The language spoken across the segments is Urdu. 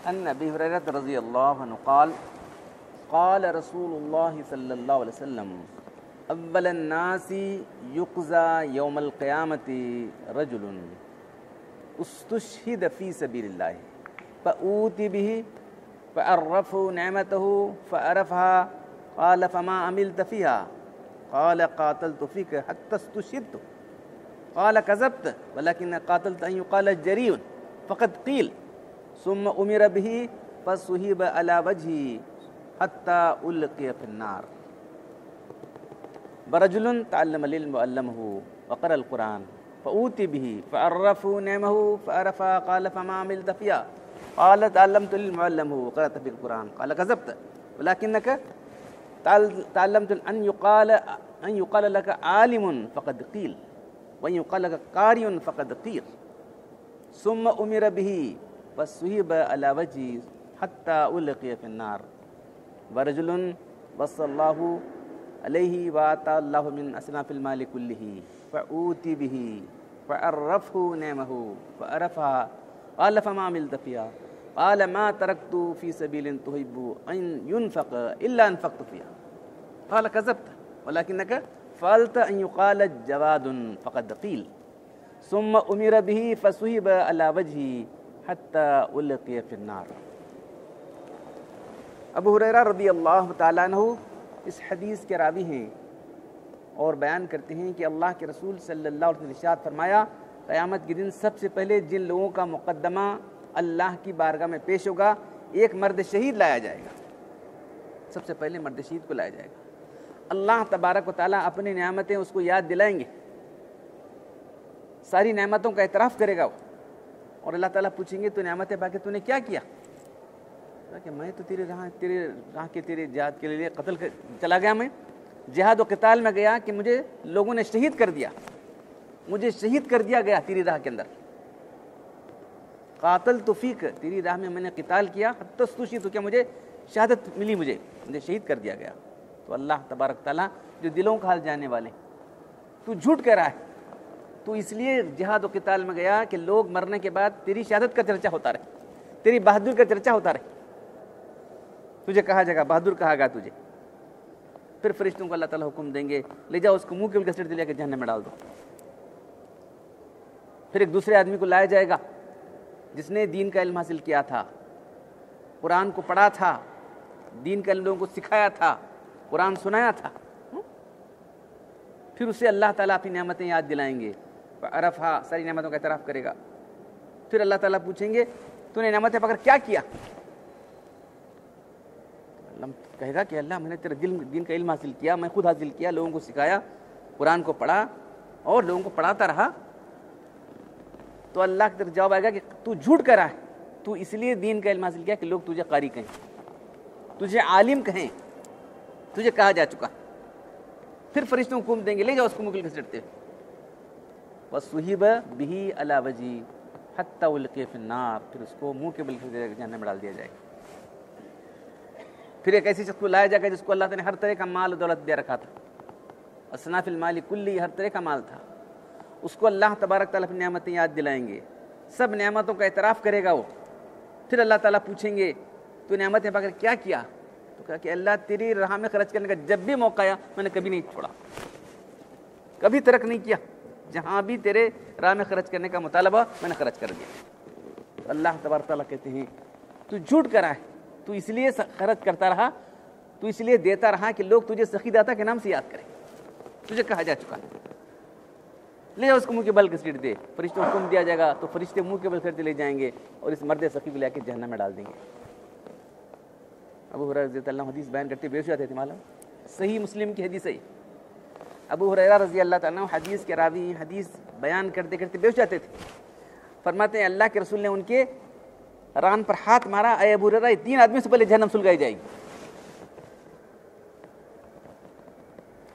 ان ابی ہریرہ رضی اللہ عنہ قال قال رسول اللہ صلی اللہ علیہ وسلم اول الناس یقضى یوم القیامت رجل استشهد فی سبیل اللہ فأوتی به فعرفوا نعمته فعرفها قال فما عملت فيها قال قاتلت فيك حتى استشهدت قال كذبت ولكن قاتلت أن يقال جريء فقد قيل ثم أمر به فصهب على وجهه حتى ألقي في النار ورجل تعلم العلم وعلمه وقرأ القرآن فأوتي به فعرفوا نعمه فعرفها قال فما عملت فيها قال تعلمت العلم وعلمه وقرأت في القرآن قال كذبت ولكنك تعلمت أن يقال لك عالم فقد قيل وأن يقال لك قارئ فقد قيل ثم أمر به فصهب على وجهه حتى ألقي في النار ورجل وصى الله عليه وآتاه الله من أصناف المال كله فأوتي به فعرفه نعمه فعرفها قال فما عملت فيها قال ما تركت في سبيل تحب أن ينفق إلا أنفقت فيها قال كذبت ولكنك فعلت أن يقال جواد فقد قيل ثم أمر به فصهب على وجهه حتى ألقي في النار۔ ابو ہریرہ رضی اللہ تعالیٰ عنہ اس حدیث کے راوی ہیں اور بیان کرتے ہیں کہ اللہ کے رسول صلی اللہ علیہ وسلم نے ارشاد فرمایا قیامت کے دن سب سے پہلے جن لوگوں کا مقدمہ اللہ کی بارگاہ میں پیش ہوگا ایک مرد شہید لایا جائے گا۔ سب سے پہلے مرد شہید کو لایا جائے گا۔ اللہ تبارک و تعالیٰ اپنی نعمتیں اس کو یاد دلائیں گے، ساری نعمتوں کا اعتراف کرے گا وہ، اور اللہ تعالیٰ پوچھیں گے تو نعمتیں پا کے تو نے کیا کیا؟ کہ میں تو تیرے راہ کے تیرے جہاد کے لیے قتل چلا گیا، میں جہاد و قتال میں گیا کہ مجھے لوگوں نے شہید کر دیا، مجھے شہید کر دیا گیا تیری راہ کے اندر، قاتل تو فیک، تیری راہ میں نے قتال کیا، حتی استشہدت تو کیا مجھے شہادت ملی، مجھے شہید کر دیا گیا۔ تو اللہ تبارک تعالیٰ جو دلوں کا حال جاننے والے، تو جھوٹ کہہ رہا ہے، تو اس لیے جہاد و قتال میں گیا کہ لوگ مرنے کے بعد تیری شہادت کا چرچا ہوتا رہے، تیری بہادری کا چرچا ہوتا رہے، تجھے کہا جائے گا بہادر کہا گا تجھے۔ پھر فرشتوں کو اللہ تعالیٰ حکم دیں گے لے جاؤ اس کو منہ کے بل گھسیٹ دے کے جہنم میں ڈال دو۔ پھر ایک دوسرے آدمی کو لایا جائے گا جس نے دین کا علم حاصل کیا تھا، قرآن کو پڑھا تھا، دین کا علم لوگوں کو سکھایا تھا، قرآن سنایا تھا، پھر اسے اللہ تعالیٰ اپنی نعمتیں یاد دلائیں گے، عرفہ ساری نعمتوں کا اعتراف کرے گا۔ پھر اللہ تعالیٰ پوچھیں گے تو نے نعمتیں پا کر کیا کیا؟ اللہ کہے گا کہ اللہ میں نے تیرے دین کا علم حاصل کیا، میں خود حاصل کیا، لوگوں کو سکھایا، قرآن کو پڑھا اور لوگوں کو پڑھاتا رہا۔ تو اللہ کی طرف جواب آئے گا کہ تو جھوٹ کر رہا ہے، تو اس لیے دین کا علم حاصل کیا کہ لوگ تجھے قاری کہیں، تجھے عالم کہیں، تجھے کہا جا چکا۔ پھر فرشتوں کو حکم دیں گے لے جاؤ اس کو منہ کے بل گھسیٹتے وَصُحِبَ بِهِ عَلَى وَجْهِهِ حَتَّى أُلْقِيَ فِي النَّارِ، پھر اس کو منہ کے بل گھسیٹ جہنم میں ڈال دیا جائے گا۔ پھر ایک ایسی شخص کو لایا جائے گا جس کو اللہ تعالیٰ نے ہر طرح کا مال و دولت دے رکھا تھا، اصناف المال کلی، ہر طرح کا مال تھا، اس کو اللہ تبارک تعالیٰ اپنی نعمتیں یاد دلائیں گے، سب نعمتوں کا اعتراف کرے گا وہ۔ پھر اللہ تعالیٰ پوچھیں گے تو نعمتیں پا کر کیا کیا؟ تو کہا کہ اللہ تیری راہ میں خرچ کرنے کا جب بھی موقع آیا میں نے کبھی نہیں چھوڑا، کبھی ترک نہیں کیا، جہاں بھی تیرے راہ میں خرچ کرنے کا مطالبہ میں نے خرچ کر دیا۔ تو اللہ تبارک تعالیٰ کہتے ہیں تو جھوٹ کرا ہے، تو اس لیے خرچ کرتا رہا، تو اس لیے دیتا رہا کہ لوگ تجھے سخی داتا کے نام سے یاد کریں، تجھے کہا جا چکا ہے لے جاؤ اس کو منہ کے بل گھسیٹ دے۔ فرشتوں کو حکم دیا جائے گا تو فرشتے منہ کے بل گھسیٹ لے جائیں گے اور اس مرد سخی کو لے کے جہنم میں ڈال دیں گے۔ ابو ہریرہ رضی اللہ عنہ حدیث بیان کرتے بے ہوش جاتے تھے، معلوم صحیح مسلم کی حدیث ہے۔ ابو ہریرہ رضی اللہ تعالیٰ عنہ حدیث کے راوی، حدیث بیان کرتے کرتے بے ہوش جاتے تھے۔ فرماتے ہیں اللہ کے رسول نے ان کے ران پر ہاتھ مارا، اے ابو ہریرہ یہ 3 آدمی سے پہلے جہنم سلگائی جائے گی۔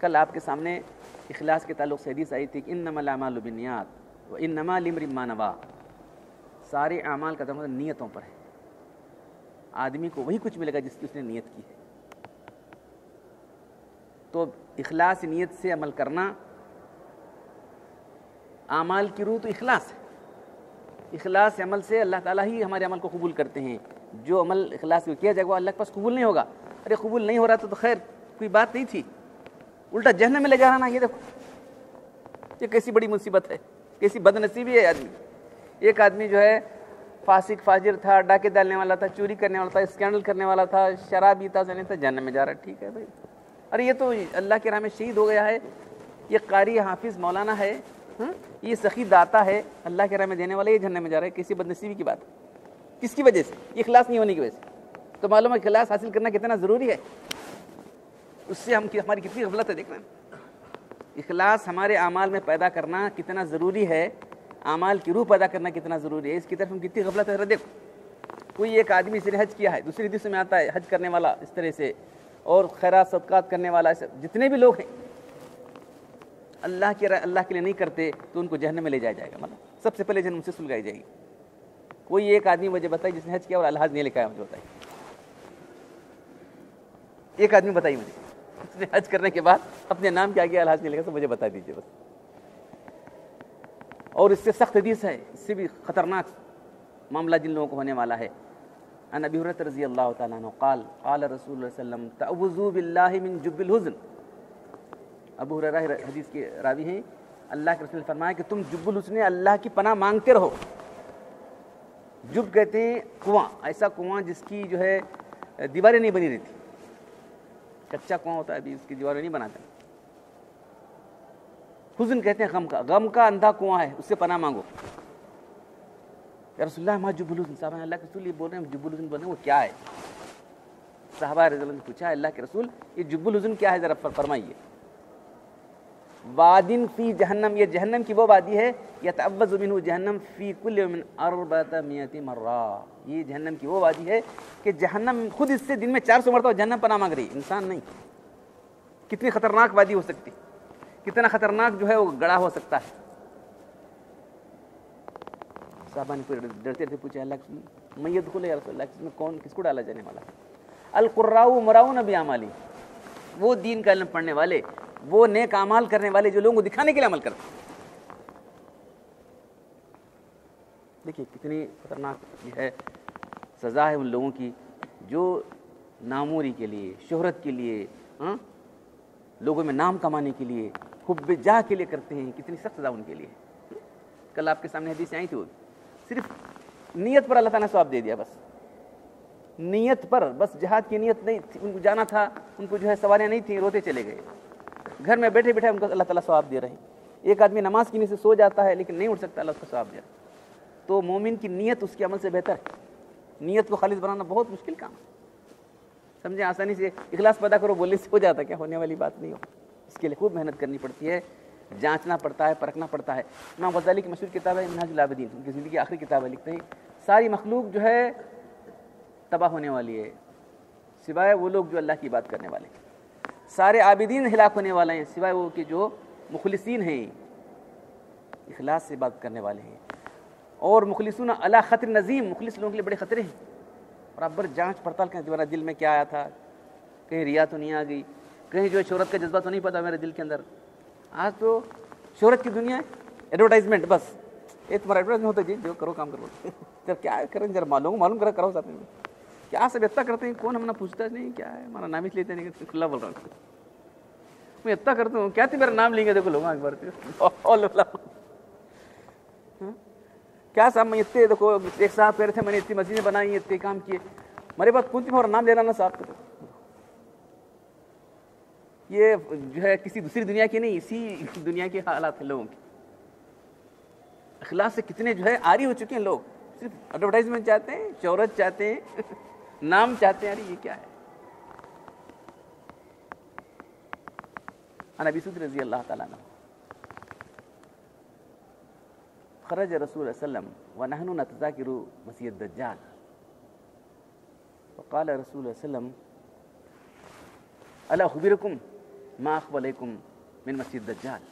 کل آپ کے سامنے اخلاص کے تعلق سے حدیث آئی تھی کہ انما الاعمال بالنیات وانما لامرئ ما نویٰ، سارے اعمال کا تعلق نیتوں پر ہے، آدمی کو وہی کچھ ملے گا جس کی اس نے نیت کی ہے۔ تو اخلاص نیت سے عمل کرنا، اعمال کی روح تو اخلاص ہے، اخلاص عمل سے اللہ تعالیٰ ہی ہمارے عمل کو قبول کرتے ہیں. جو عمل اخلاص سے کیا جائے گا وہ اللہ کے پاس قبول نہیں ہوگا. ارے قبول نہیں ہو رہا تو خیر کوئی بات نہیں تھی, الٹا جہنم میں لے جا رہا نا. یہ دیکھو یہ کیسی بڑی مصیبت ہے, کیسی بد نصیبی ہے آدمی. ایک آدمی جو ہے فاسق فاجر تھا, ڈاکے ڈالنے والا تھا, چوری کرنے والا تھا, اسکینڈل کرنے والا تھا, شرابی تھا, جہنم میں جا رہا ہے. ٹھیک ہے بھائی, ارے یہ تو اللہ کی راہ میں شہید ہو گیا ہے, یہ قاری حافظ مولانا ہے, یہ سخی داتا ہے, اللہ کی راہ میں دینے والا, یہ جہنم میں جا رہا ہے. کیسی بد نصیبی کی بات ہے. کس کی وجہ سے؟ یہ اخلاص نہیں ہونے کی وجہ سے. تو معلوم ہے اخلاص حاصل کرنا کتنا ضروری ہے. اس سے ہماری کتنی غفلت ہے. دیکھنا اخلاص ہمارے اعمال میں پیدا کرنا کتنا ضروری ہے, اعمال کی روح پیدا کرنا کتنا ضروری ہے, اس کی طرف ہم کتنی غفلت ہے. دیکھو کوئی ایک آدمی اس نے حج کیا ہے, دوسری حدیث میں آتا ہے حج کرنے والا اس طرح سے, اور خیرات صدقات کرنے والا, جتنے بھی لوگ ہیں اللہ کے لیے نہیں کرتے تو ان کو جہنم میں لے جایا جائے گا. مطلب سب سے پہلے جہنم سے سلگائی جائے گی. کوئی ایک آدمی مجھے بتائیے جس نے حج کیا اور الحاج نہیں لکھا ہے, مجھے بتائیے ایک آدمی بتائیے مجھے اس نے حج کرنے کے بعد اپنے نام کیا گیا الحاج نہیں لکھا, تو مجھے بتا دیجیے بس. اور اس سے سخت حدیث ہے, اس سے بھی خطرناک معاملہ جن لوگوں کو ہونے والا ہے. عن ابی ہریرہ رضی اللہ تعالیٰ عنہ قال قال رسول اللہ صلی اللہ علیہ وسلم تعوذوا باللہ من جب الحزن. ابو ہریرہ حدیث کے راوی ہیں, اللہ کے رسول نے فرمایا کہ تم جب الحزن اللہ کی پناہ مانگتے رہو. جب کہتے ہیں کنواں, ایسا کنواں جس کی جو ہے دیواریں نہیں بنی رہتی. کچا کنواں ہوتا ہے ابھی, اس کی دیواریں نہیں بناتے. حزن کہتے ہیں غم کا اندھا کنواں ہے, اس سے پناہ مانگو. یا رسول اللہ ما جب الحزن, صاحب اللہ کے رسول یہ بول رہے ہیں جب الحزن بول رہے ہیں, وہ کیا ہے؟ صحابہ رضی اللہ عنہ نے پوچھا اللہ کے رسول یہ جب الحزن کیا ہے, ذرا فرمائیے. وادن فی جہنم, یہ جہنم کی وہ وادی ہے, یتعوذ منہ جہنم فی کل یوم 400 مرہ. یہ جہنم کی وہ وادی ہے کہ جہنم خود اس سے دن میں 400 مرتبہ جہنم پناہ مانگ رہی, انسان نہیں. کتنی خطرناک وادی ہو سکتی, کتنا خطرناک جو ہے وہ گڑھا ہو سکتا ہے. صحابہ نے ڈرتے ڈرتے پوچھا اللہ کے رسول میں يدخل یا رسول اللہ, میں کون کس کو ڈالا جانے والا ہے؟ القراء مراؤن باعمالہ, وہ دین کا علم پڑھنے والے, وہ نیک اعمال کرنے والے جو لوگوں کو دکھانے کے لیے عمل کرتے. دیکھیے کتنی خطرناک یہ ہے سزا ہے ان لوگوں کی جو ناموری کے لیے, شہرت کے لیے, لوگوں میں نام کمانے کے لیے, حب جاہ کے لیے کرتے ہیں. کتنی سخت سزا ان کے لیے. کل آپ کے سامنے حدیث آئی تھی, صرف نیت پر اللہ تعالیٰ نے ثواب دے دیا. بس نیت پر, بس جہاد کی نیت نہیں تھی, ان کو جانا تھا, ان کو جو ہے سواریاں نہیں تھیں, روتے چلے گئے. گھر میں بیٹھے بیٹھے ان کو اللہ تعالیٰ ثواب دے رہے ہیں. ایک آدمی نماز کی نیت سے سو جاتا ہے لیکن نہیں اٹھ سکتا, اللہ اس کو ثواب دے رہا ہے. تو مومن کی نیت اس کے عمل سے بہتر ہے. نیت کو خالص بنانا بہت مشکل کام ہے. سمجھیں, آسانی سے اخلاص پیدا کرو بولنے سے ہو جاتا ہے, کیا ہونے والی بات نہیں ہو. اس کے لیے خوب محنت کرنی پڑتی ہے, جانچنا پڑتا ہے, پرکھنا پڑتا ہے. امام غزالی کی مشہور کتاب ہے منہاج العابدین, ان کی زندگی کی آخری کتاب ہے. لکھتے ہیں ساری مخلوق جو ہے تباہ ہونے والی ہے سوائے وہ لوگ جو اللہ کی بات کرنے والے. سارے عابدین ہلاک ہونے والے ہیں سوائے وہ کہ جو مخلصین ہیں, اخلاص سے بات کرنے والے ہیں. اور مخلصون علی خطر نظیم, مخلص لوگوں کے لیے بڑے خطرے ہیں. اور آپ بر جانچ پڑتال کریں تمہارا دل میں کیا آیا تھا, کہیں ریا تو نہیں آ گئی, کہیں جو شہرت کا جذبہ تو نہیں پتا میرے دل کے اندر. آج تو شہرت کی دنیا ہے, ایڈورٹائزمنٹ, بس یہ تمہارا ایڈورٹائزمنٹ ہوتا ہے, جی جو کرو کام کرو. جب کیا کریں ذرا معلوم کرو ساتھ میں کیا سب اتنا کرتے ہیں, کون ہمیں پوچھتا نہیں کیا ہے, ہمارا نام اس لیتے نہیں, کھلا بول رہا ہوں میں اتنا کرتا ہوں, کیا تھی میرا نام لیں گے, دیکھو لوگ ایک بار کیا صاحب میں اتنے, دیکھو ایک صاحب کہہ رہے تھے میں نے اتنی مسجدیں بنائی, اتنے کام کیے, میرے پاس کون تمہارا نام لینا نا صاحب کو. یہ جو ہے کسی دوسری دنیا کی نہیں, اسی دنیا کے حالات ہیں لوگوں کے. اخلاص سے کتنے جو ہے عاری ہو چکے ہیں لوگ, صرف ایڈورٹائزمنٹ چاہتے ہیں, شہرت چاہتے ہیں, نام چاہتے ہیں. ارے یہ کیا ہے. عن ابی سعید رضی اللہ تعالیٰ عنہ خرج رسول اللہ صلی اللہ علیہ وسلم ونحن نتذاکر مسیح الدجال فقال رسول اللہ صلی اللہ علیہ وسلم الا اخبرکم ما اخفى علیکم من مسیح الدجال.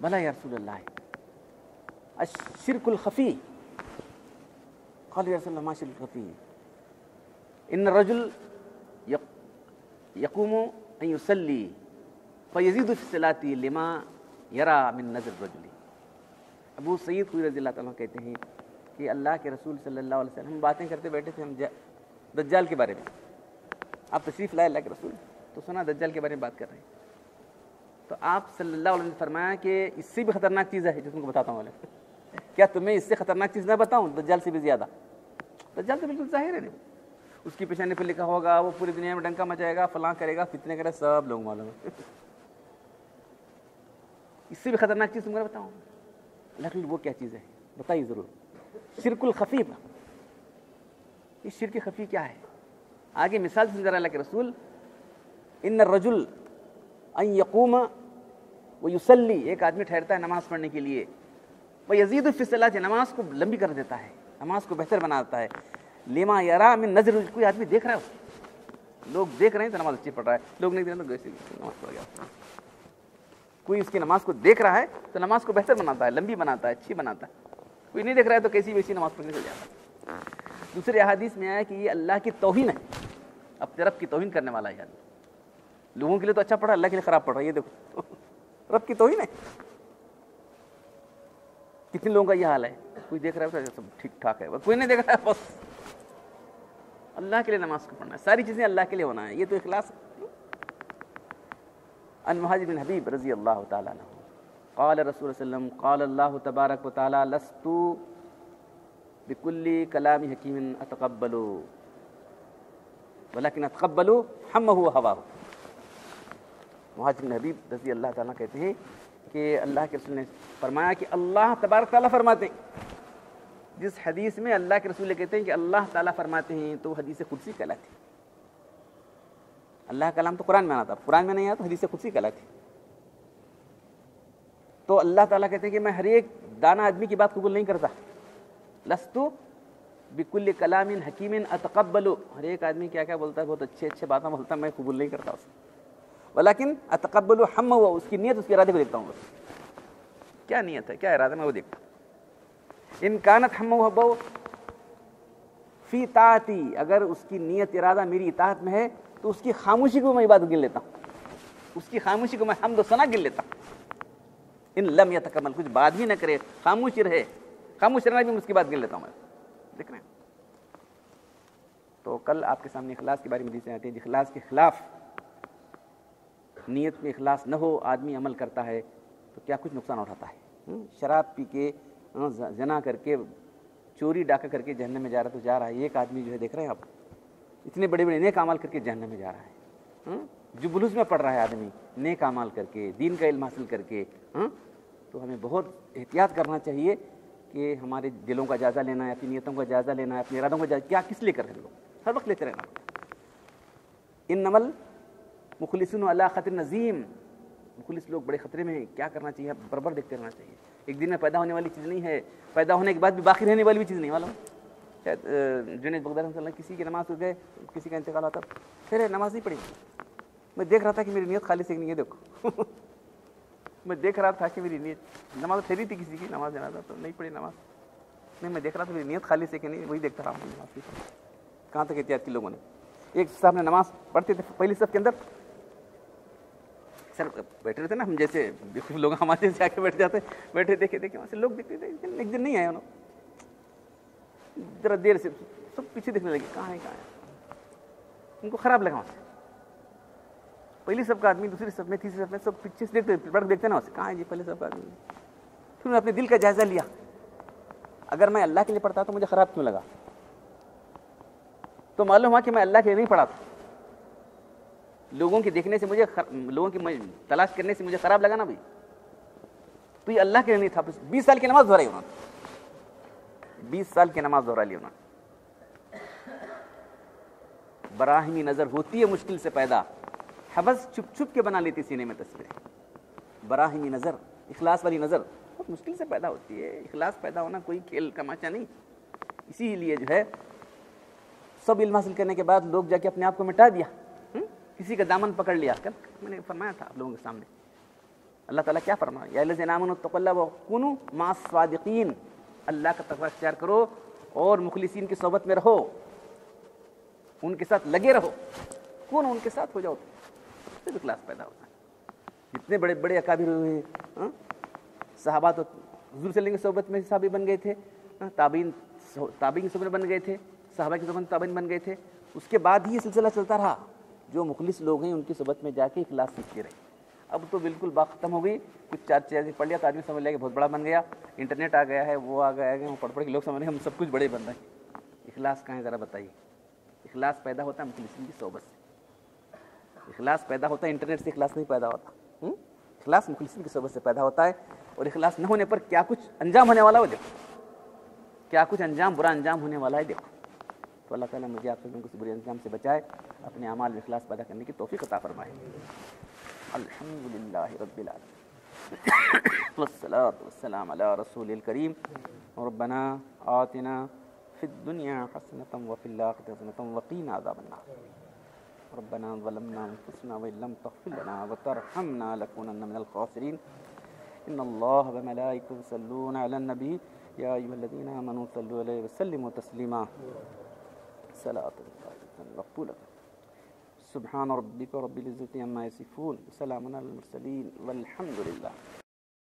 بلا یا رسول اللہ الشرک الخفی. قال یا رسول اللہ ما الشرک الخفی. ان الرجل یقوم ان یصلی فیزید فی صلاته لما یرا من نظر الرجل ابو سعید خدری رضی اللہ تعالیٰ کہتے ہیں کہ اللہ کے رسول صلی اللہ علیہ وسلم، ہم باتیں کرتے بیٹھے تھے ہم دجال کے بارے میں، آپ تشریف لائے اللہ کے رسول، تو سنا دجال کے بارے میں بات کر رہے ہیں، تو آپ صلی اللہ علیہ وسلم نے فرمایا کہ اس سے بھی خطرناک چیز ہے جو تم کو بتاتا ہوں، کیا تمہیں اس سے خطرناک چیز نہ بتاؤں؟ دجال سے بھی زیادہ. دجال تو بالکل ظاہر ہے، نہیں اس کی پیشانی پہ لکھا ہوگا، وہ پوری دنیا میں ڈنکا مچائے گا، فلاں کرے گا، فتنے کرے، سب لوگ معلوم ہے. اس سے بھی خطرناک چیز تم کو بتاؤں؟ لیکن وہ کیا چیز ہے بتائیے ضرور. شرک الخفی. یہ شرک خفی کیا ہے؟ آگے مثال سمجھا رہا اللہ کے رسول، ان الرجل ان یقوم ویصلی، ایک آدمی ٹھہرتا ہے نماز پڑھنے کے لیے، ویزید فی الصلاۃ، نماز کو لمبی کر دیتا ہے، نماز کو بہتر بنا دیتا ہے، لما یرا من نظر، کوئی آدمی دیکھ رہا ہے، لوگ دیکھ رہے ہیں تو نماز اچھی پڑھ رہا ہے، لوگ نہیں دیکھ رہے تو نماز پڑھ گیا. کوئی اس کی نماز کو دیکھ رہا ہے تو نماز کو بہتر بناتا ہے، لمبی بناتا ہے، اچھی بناتا ہے. کوئی نہیں دیکھ رہا ہے تو کیسی ویسی نماز پڑھنے چل جاتا ہے. دوسرے احادیث میں آیا کہ یہ اللہ کی توہین ہے، اپنے رب کی توہین کرنے والا ہے. لوگوں کے لیے تو اچھا پڑھا، اللہ کے لیے خراب پڑھ رہا ہے. یہ دیکھو رب کی توہین ہے. کتنے لوگوں کا یہ حال ہے، کوئی دیکھ رہا ہے سب ٹھیک ٹھاک ہے، کوئی نہیں دیکھ رہا ہے، بس اللہ کے لیے نماز کو پڑھنا ہے، ساری چیزیں اللہ کے لیے ہونا ہے. یہ تو اخلاص. عن مہاجر بن حبیب رضی اللہ تعالیٰ عنہ قال رسول صلی اللہ علیہ وسلم قال اللہ تبارک و تعالی لست بکل کلام حکیم اتقبل ولکن اتقبل حمہ و ہواہ. مہاجر بن حبیب رضی اللہ تعالیٰ کہتے ہیں کہ اللہ کے رسول نے فرمایا کہ اللہ تبارک تعالیٰ فرماتے ہیں، جس حدیث میں اللہ کے رسول کہتے ہیں کہ اللہ تعالیٰ فرماتے ہیں تو حدیث قدسی کہلاتی. اللہ کا کلام تو قرآن میں آنا تھا، قرآن میں نہیں آیا تو حدیث قدسی کہلاتی. تو اللہ تعالیٰ کہتے ہیں کہ میں ہر ایک دانا آدمی کی بات قبول نہیں کرتا. لست بکل کلام حکیم اتقبل، ہر ایک آدمی کیا کیا بولتا ہے، بہت اچھے اچھے باتیں بولتا ہے، میں قبول نہیں کرتا اسے. ولیکن اتقبل حمہ، اس کی نیت، اس کے ارادے کو دیکھتا ہوں. بس کیا نیت ہے، کیا ارادہ، میں وہ دیکھتا ہوں. ان کانت حمہ و فی طاعتی، اگر اس کی نیت ارادہ میری اطاعت میں ہے تو اس کی خاموشی کو میں عبادت گن لیتا ہوں، اس کی خاموشی کو میں حمد و ثنا گن لیتا ہوں. ان لم یتکمل، کچھ بات بھی نہ کرے، خاموشی رہے، خاموش رہنا بھی اس کی بات گن لیتا ہوں میں. دیکھ رہے ہیں. تو کل آپ کے سامنے اخلاص کے بارے میں حدیثیں آتی ہیں. اخلاص کے خلاف، نیت میں اخلاص نہ ہو، آدمی عمل کرتا ہے تو کیا کچھ نقصان اٹھاتا ہے. شراب پی کے، زنا کر کے، چوری ڈاکہ کر کے جہنم میں جا رہا تو جا رہا ہے. ایک آدمی جو ہے دیکھ رہے ہیں آپ، اتنے بڑے بڑے نیک اعمال کر کے جہنم میں جا رہا ہے. جبلوس میں پڑھ رہا ہے آدمی، نیک اعمال کر کے، دین کا علم حاصل کر کے. تو ہمیں بہت احتیاط کرنا چاہیے کہ ہمارے دلوں کا جائزہ لینا ہے، اپنی نیتوں کا جائزہ لینا ہے، اپنے ارادوں کا جائزہ، کیا کس لیے کر رہے ہیں لوگ، ہر وقت لیتے رہنا. انما المخلصون علی خطر نظیم، مخلص لوگ بڑے خطرے میں ہیں. کیا کرنا چاہیے، برابر دیکھتے رہنا چاہیے. ایک دن میں پیدا ہونے والی چیز نہیں ہے، پیدا ہونے کے بعد بھی باقی رہنے والی بھی چیز نہیں. معلوم جنید بغدادی رحمۃ اللہ کسی کی نماز ہو گئے، کسی کا انتقال ہوتا، پھر نماز نہیں پڑھی. میں دیکھ رہا تھا کہ میری نیت خالص ہے کہ نہیں ہے. دیکھو میں دیکھ رہا تھا کہ میری نیت، نماز پھیری تھی کسی کی، نماز جانا تھا تو نہیں پڑھی نماز. نہیں، میں دیکھ رہا تھا میری نیت خالص ہے کہ نہیں، وہی دیکھتا رہا ہوں. نماز کہاں تک احتیاط کی لوگوں نے. ایک صاحب نے نماز پڑھتے تھے پہلی صف کے اندر، سر بیٹھے رہتے نا ہم جیسے لوگ ہمارے جیسے آ کے بیٹھ جاتے، بیٹھے دیکھے وہاں سے لوگ دیکھتے تھے. ایک دن نہیں آئے انہوں، ذرا دیر سے سب پیچھے دیکھنے لگے، کہاں ہے کہاں ہے. ان کو خراب لگا وہاں سے. پہلی سب کا آدمی دوسری سب میں، تیسری سب میں، سب پیچھے سے دیکھتے نا وہاں سے، کہاں ہے جی پہلے سب کا آدمی. پھر انہوں نے اپنے دل کا جائزہ لیا، اگر میں اللہ کے لیے پڑھتا تو مجھے خراب کیوں لگا. تو معلوم ہوا کہ میں اللہ کے لیے نہیں پڑھا تھا. لوگوں کے دیکھنے سے مجھے، لوگوں کی تلاش کرنے سے مجھے خراب لگا نا بھائی، تو یہ اللہ کے لیے نہیں تھا. 20 سال کی نماز دہرائی انہوں نے، 20 سال کی نماز دہرا لی انہوں نے. براہمی نظر ہوتی ہے مشکل سے پیدا، حفظ چھپ چھپ کے بنا لیتی سینے میں تصویریں. براہمی نظر، اخلاص والی نظر بہت مشکل سے پیدا ہوتی ہے. اخلاص پیدا ہونا کوئی کھیل تماشا نہیں. اسی لیے جو ہے سب علم حاصل کرنے کے بعد لوگ جا کے اپنے آپ کو مٹا دیا، کسی کا دامن پکڑ لیا. کل میں نے فرمایا تھا آپ لوگوں کے سامنے، اللہ تعالیٰ کیا فرمایا، یا الذین آمنوا اتقوا اللہ وکونوا مع الصادقین، اللہ کا تقوی اختیار کرو اور مخلصین کی صحبت میں رہو، ان کے ساتھ لگے رہو. کون ان کے ساتھ ہو جاؤ تو اخلاص پیدا ہوتا ہے. جتنے بڑے بڑے اکابر ہوئے صحابہ تو حضور صلی اللہ علیہ وسلم کی صحبت میں صحابی بن گئے تھے، تابعین کی صحبت میں بن گئے تھے، صحابہ کی صحبت میں تابعین بن گئے تھے. اس کے بعد ہی یہ سلسلہ چلتا رہا. جو مخلص لوگ ہیں ان کی صحبت میں جا کے اخلاص سیکھتے رہے. اب تو بالکل بات ختم ہو گئی. کچھ چار چیزیں پڑھ لیا تو آدمی سمجھ لیا کہ بہت بڑا بن گیا، انٹرنیٹ آ گیا ہے، وہ آ گیا ہے، وہ پڑھ کے لوگ سمجھ رہے ہیں ہم سب کچھ بڑے بن رہے ہیں. اخلاص کہاں ہے ذرا بتائیے؟ اخلاص پیدا ہوتا ہے مخلصین کی صحبت سے. اخلاص پیدا ہوتا ہے، انٹرنیٹ سے اخلاص نہیں پیدا ہوتا. اخلاص مخلصین کی صحبت سے پیدا ہوتا ہے. اور اخلاص نہ ہونے پر کیا کچھ انجام ہونے والا ہو دیکھو، کیا کچھ انجام، برا انجام ہونے والا ہے دیکھو. تو اللہ تعالیٰ مجھے آپ سب کو اس برے انجام سے بچائے، اپنے اعمال میں اخلاص پیدا کرنے کی توفیق عطا فرمائے. الحمدللہ رب العالمین والصلاة والسلام علی رسول الکریم. ربنا آتنا فی الدنیا حسنة وفی الآخرة حسنة وقنا عذاب النار. ربنا ظلمنا انفسنا وان لم تغفر لنا وترحمنا لنكونن من الخاسرین. ان اللہ وملائکته یصلون علی النبی یا ایھا الذین آمنوا صلوا علیہ وسلموا تسلیما. صلاة مقبولة. سبحان ربک رب العزة عما یصفون، وسلام علی المرسلین والحمد للہ.